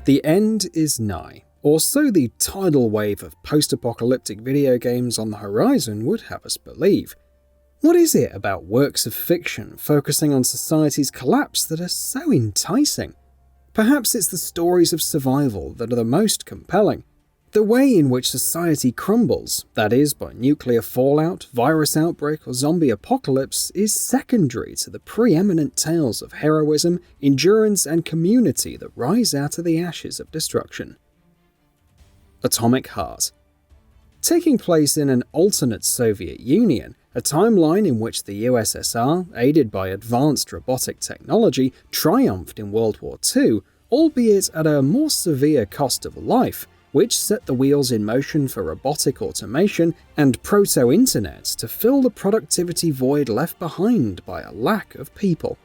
The end is nigh, or so the tidal wave of post-apocalyptic video games on the horizon would have us believe. What is it about works of fiction focusing on society's collapse that are so enticing? Perhaps it's the stories of survival that are the most compelling. The way in which society crumbles, that is, by nuclear fallout, virus outbreak, or zombie apocalypse, is secondary to the preeminent tales of heroism, endurance, and community that rise out of the ashes of destruction. Atomic Heart. Taking place in an alternate Soviet Union, a timeline in which the USSR, aided by advanced robotic technology, triumphed in World War II, albeit at a more severe cost of life, which set the wheels in motion for robotic automation and proto-internet to fill the productivity void left behind by a lack of people.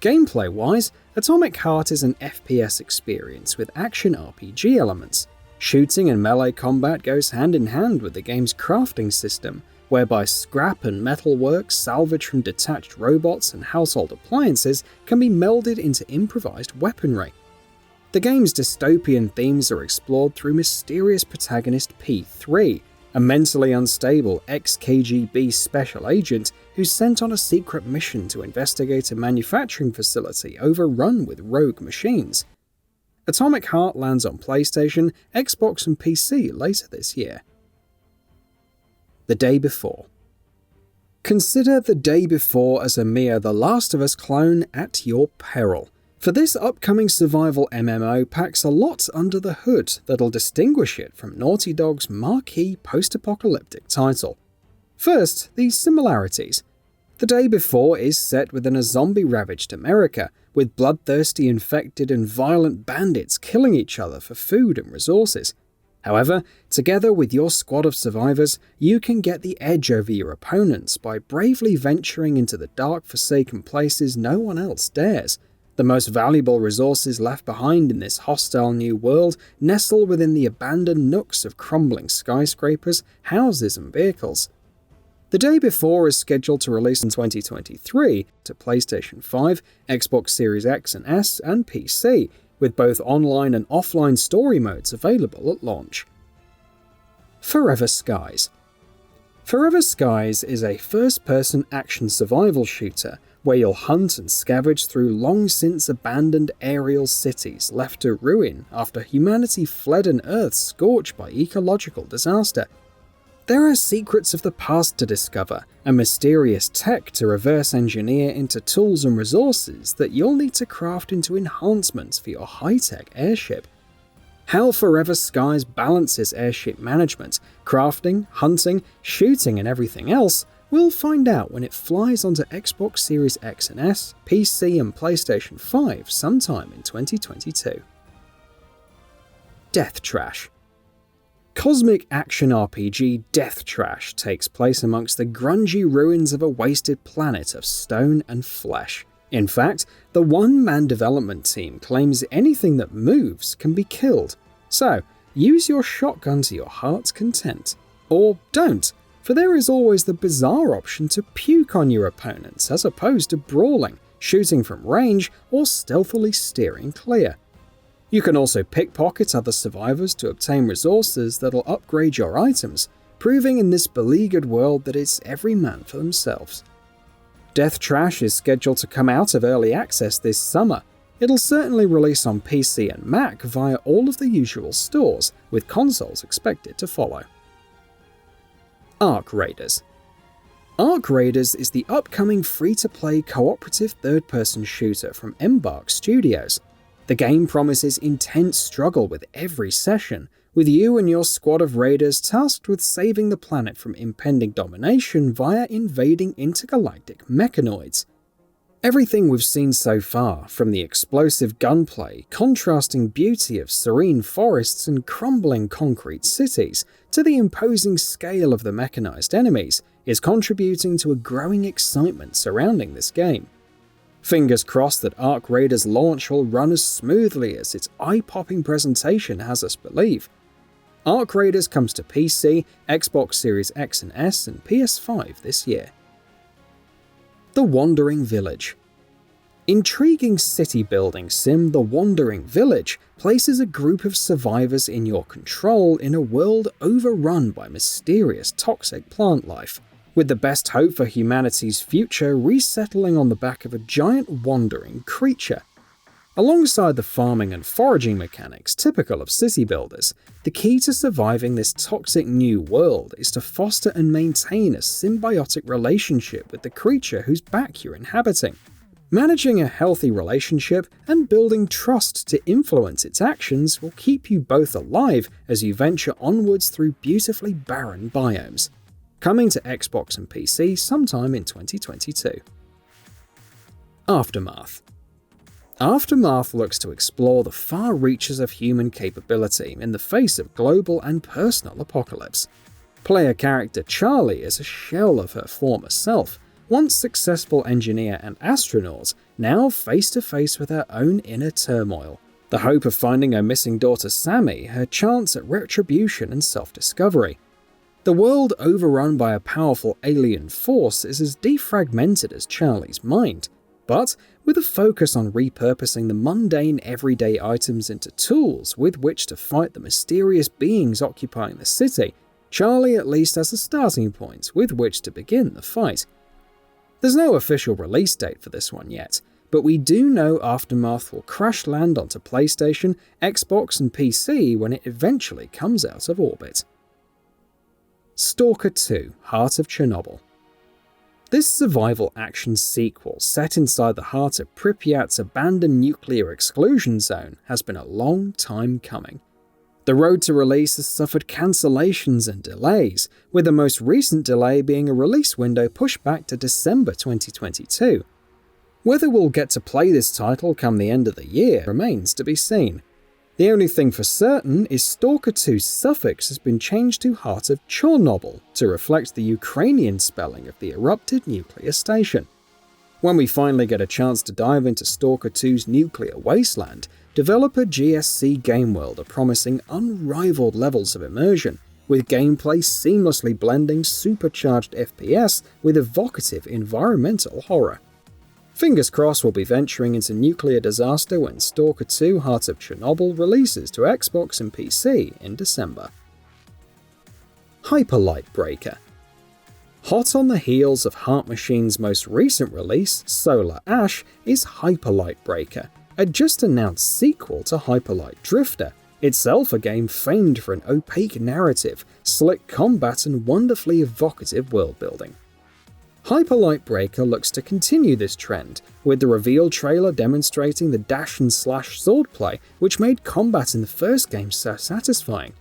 Gameplay-wise, Atomic Heart is an FPS experience with action RPG elements. Shooting and melee combat goes hand in hand with the game's crafting system, whereby scrap and metalwork salvaged from detached robots and household appliances can be melded into improvised weaponry. The game's dystopian themes are explored through mysterious protagonist P3, a mentally unstable ex-KGB special agent who's sent on a secret mission to investigate a manufacturing facility overrun with rogue machines. Atomic Heart lands on PlayStation, Xbox, and PC later this year. The Day Before. Consider The Day Before as a mere The Last of Us clone at your peril. For this upcoming survival MMO packs a lot under the hood that'll distinguish it from Naughty Dog's marquee post-apocalyptic title. First, the similarities. The Day Before is set within a zombie-ravaged America, with bloodthirsty, infected, and violent bandits killing each other for food and resources. However, together with your squad of survivors, you can get the edge over your opponents by bravely venturing into the dark, forsaken places no one else dares. The most valuable resources left behind in this hostile new world nestle within the abandoned nooks of crumbling skyscrapers, houses, and vehicles. The Day Before is scheduled to release in 2023 to PlayStation 5, Xbox Series X and S, and PC, with both online and offline story modes available at launch. Forever Skies. Forever Skies is a first-person action survival shooter where you'll hunt and scavenge through long-since abandoned aerial cities left to ruin after humanity fled an Earth scorched by ecological disaster. There are secrets of the past to discover, and mysterious tech to reverse engineer into tools and resources that you'll need to craft into enhancements for your high-tech airship. How Forever Skies balances airship management, crafting, hunting, shooting, and everything else, we'll find out when it flies onto Xbox Series X and S, PC, and PlayStation 5 sometime in 2022. Death Trash. Cosmic action RPG Death Trash takes place amongst the grungy ruins of a wasted planet of stone and flesh. In fact, the one-man development team claims anything that moves can be killed. So, use your shotgun to your heart's content. Or don't, for there is always the bizarre option to puke on your opponents as opposed to brawling, shooting from range, or stealthily steering clear. You can also pickpocket other survivors to obtain resources that'll upgrade your items, proving in this beleaguered world that it's every man for themselves. Death Trash is scheduled to come out of early access this summer. It'll certainly release on PC and Mac via all of the usual stores, with consoles expected to follow. Arc Raiders. Arc Raiders is the upcoming free-to-play cooperative third-person shooter from Embark Studios. The game promises intense struggle with every session, with you and your squad of raiders tasked with saving the planet from impending domination via invading intergalactic mechanoids. Everything we've seen so far, from the explosive gunplay, contrasting beauty of serene forests and crumbling concrete cities, to the imposing scale of the mechanized enemies, is contributing to a growing excitement surrounding this game. Fingers crossed that Arc Raiders' launch will run as smoothly as its eye-popping presentation has us believe. Arc Raiders comes to PC, Xbox Series X and S, and PS5 this year. The Wandering Village. Intriguing city-building sim The Wandering Village places a group of survivors in your control in a world overrun by mysterious toxic plant life, with the best hope for humanity's future resettling on the back of a giant wandering creature. Alongside the farming and foraging mechanics typical of city builders, the key to surviving this toxic new world is to foster and maintain a symbiotic relationship with the creature whose back you're inhabiting. Managing a healthy relationship and building trust to influence its actions will keep you both alive as you venture onwards through beautifully barren biomes. Coming to Xbox and PC sometime in 2022. Aftermath. Aftermath looks to explore the far reaches of human capability in the face of global and personal apocalypse. Player character Charlie is a shell of her former self, once successful engineer and astronaut, now face to face with her own inner turmoil. The hope of finding her missing daughter Sammy, her chance at retribution and self-discovery. The world overrun by a powerful alien force is as defragmented as Charlie's mind, but with a focus on repurposing the mundane everyday items into tools with which to fight the mysterious beings occupying the city, Charlie at least has a starting point with which to begin the fight. There's no official release date for this one yet, but we do know Aftermath will crash land onto PlayStation, Xbox and PC when it eventually comes out of orbit. S.t.a.l.k.e.r 2 – Heart of Chernobyl. This survival action sequel, set inside the heart of Pripyat's abandoned nuclear exclusion zone, has been a long time coming. The road to release has suffered cancellations and delays, with the most recent delay being a release window pushed back to December 2022. Whether we'll get to play this title come the end of the year remains to be seen. The only thing for certain is S.t.a.l.k.e.r 2's suffix has been changed to Heart of Chernobyl to reflect the Ukrainian spelling of the erupted nuclear station. When we finally get a chance to dive into S.t.a.l.k.e.r 2's nuclear wasteland, developer GSC Gameworld are promising unrivaled levels of immersion, with gameplay seamlessly blending supercharged FPS with evocative environmental horror. Fingers crossed we'll be venturing into nuclear disaster when S.t.a.l.k.e.r 2 Heart of Chernobyl releases to Xbox and PC in December. Hyperlight Breaker. Hot on the heels of Heart Machine's most recent release, Solar Ash, is Hyperlight Breaker, a just-announced sequel to Hyperlight Drifter, itself a game famed for an opaque narrative, slick combat and wonderfully evocative world-building. Hyperlight Breaker looks to continue this trend, with the reveal trailer demonstrating the dash and slash swordplay which made combat in the first game so satisfying.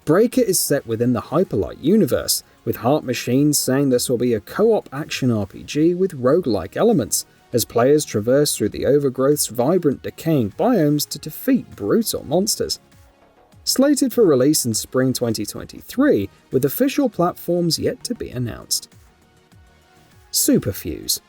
Breaker is set within the Hyperlight universe, with Heart Machine saying this will be a co-op action RPG with roguelike elements, as players traverse through the Overgrowth's vibrant decaying biomes to defeat brutal monsters. Slated for release in spring 2023, with official platforms yet to be announced. SUPERFUSE.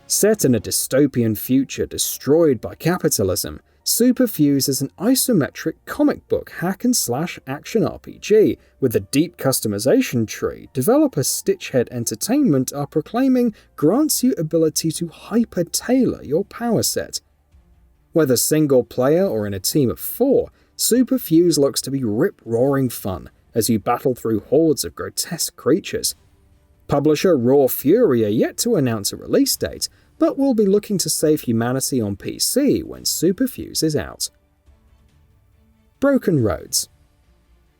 Set in a dystopian future destroyed by capitalism, SUPERFUSE is an isometric comic book hack-and-slash action RPG with a deep customization tree developer Stitchhead Entertainment are proclaiming grants you ability to hyper-tailor your power set. Whether single player or in a team of 4, SUPERFUSE looks to be rip-roaring fun as you battle through hordes of grotesque creatures. Publisher Raw Fury are yet to announce a release date, but will be looking to save humanity on PC when SUPERFUSE is out. Broken Roads.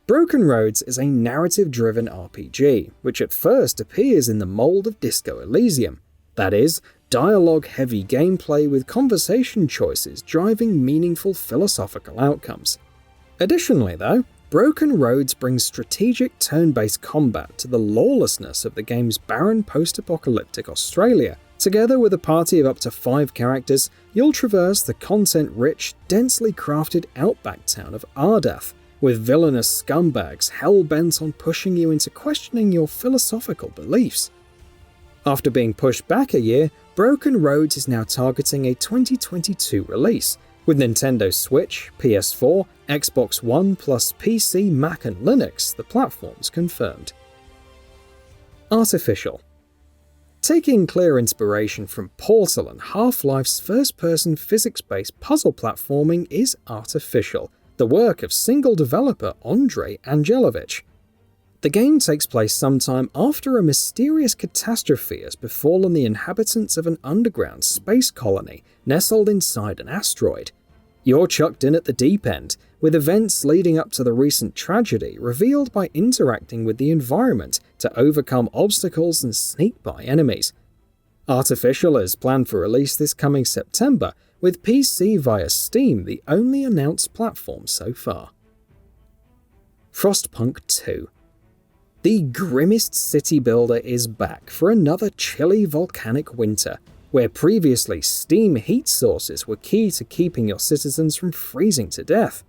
Broken Roads is a narrative-driven RPG, which at first appears in the mold of Disco Elysium, that is, dialogue-heavy gameplay with conversation choices driving meaningful philosophical outcomes. Additionally though, Broken Roads brings strategic turn-based combat to the lawlessness of the game's barren post-apocalyptic Australia. Together with a party of up to 5 characters, you'll traverse the content-rich, densely crafted outback town of Ardath, with villainous scumbags hell-bent on pushing you into questioning your philosophical beliefs. After being pushed back a year, Broken Roads is now targeting a 2022 release, with Nintendo Switch, PS4, Xbox One plus PC, Mac and Linux the platforms confirmed. Artificial. Taking clear inspiration from Portal and Half-Life's first-person physics-based puzzle platforming is Artificial, the work of single developer Andrei Angelovich. The game takes place sometime after a mysterious catastrophe has befallen the inhabitants of an underground space colony nestled inside an asteroid. You're chucked in at the deep end, with events leading up to the recent tragedy revealed by interacting with the environment to overcome obstacles and sneak by enemies. Artificial is planned for release this coming September, with PC via Steam the only announced platform so far. FROSTPUNK 2. The grimmest city builder is back for another chilly volcanic winter, where previously steam heat sources were key to keeping your citizens from freezing to death.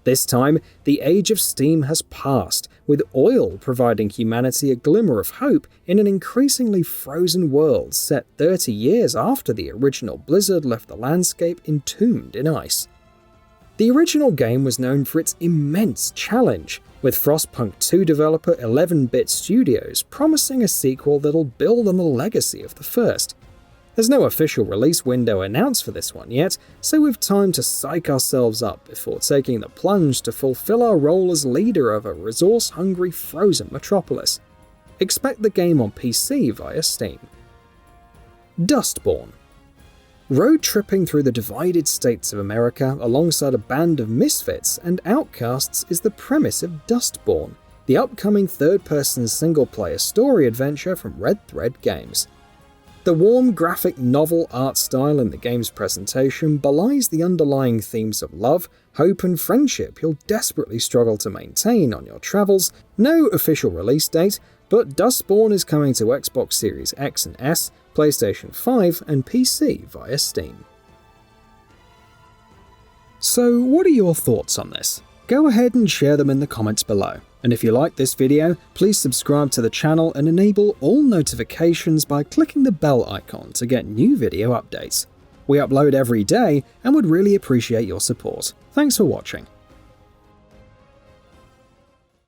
This time, the age of steam has passed, with oil providing humanity a glimmer of hope in an increasingly frozen world set 30 years after the original blizzard left the landscape entombed in ice. The original game was known for its immense challenge, with FROSTPUNK 2 developer 11-Bit Studios promising a sequel that'll build on the legacy of the first. There's no official release window announced for this one yet, so we've time to psych ourselves up before taking the plunge to fulfill our role as leader of a resource-hungry frozen metropolis. Expect the game on PC via Steam. DUSTBORN. Road tripping through the divided states of America alongside a band of misfits and outcasts is the premise of DUSTBORN, the upcoming third-person single-player story adventure from Red Thread Games. The warm graphic novel art style in the game's presentation belies the underlying themes of love, hope and friendship you'll desperately struggle to maintain on your travels. No official release date, but DUSTBORN is coming to Xbox Series X and S, PlayStation 5 and PC via Steam. So what are your thoughts on this? Go ahead and share them in the comments below. And if you like this video, please subscribe to the channel and enable all notifications by clicking the bell icon to get new video updates. We upload every day and would really appreciate your support. Thanks for watching.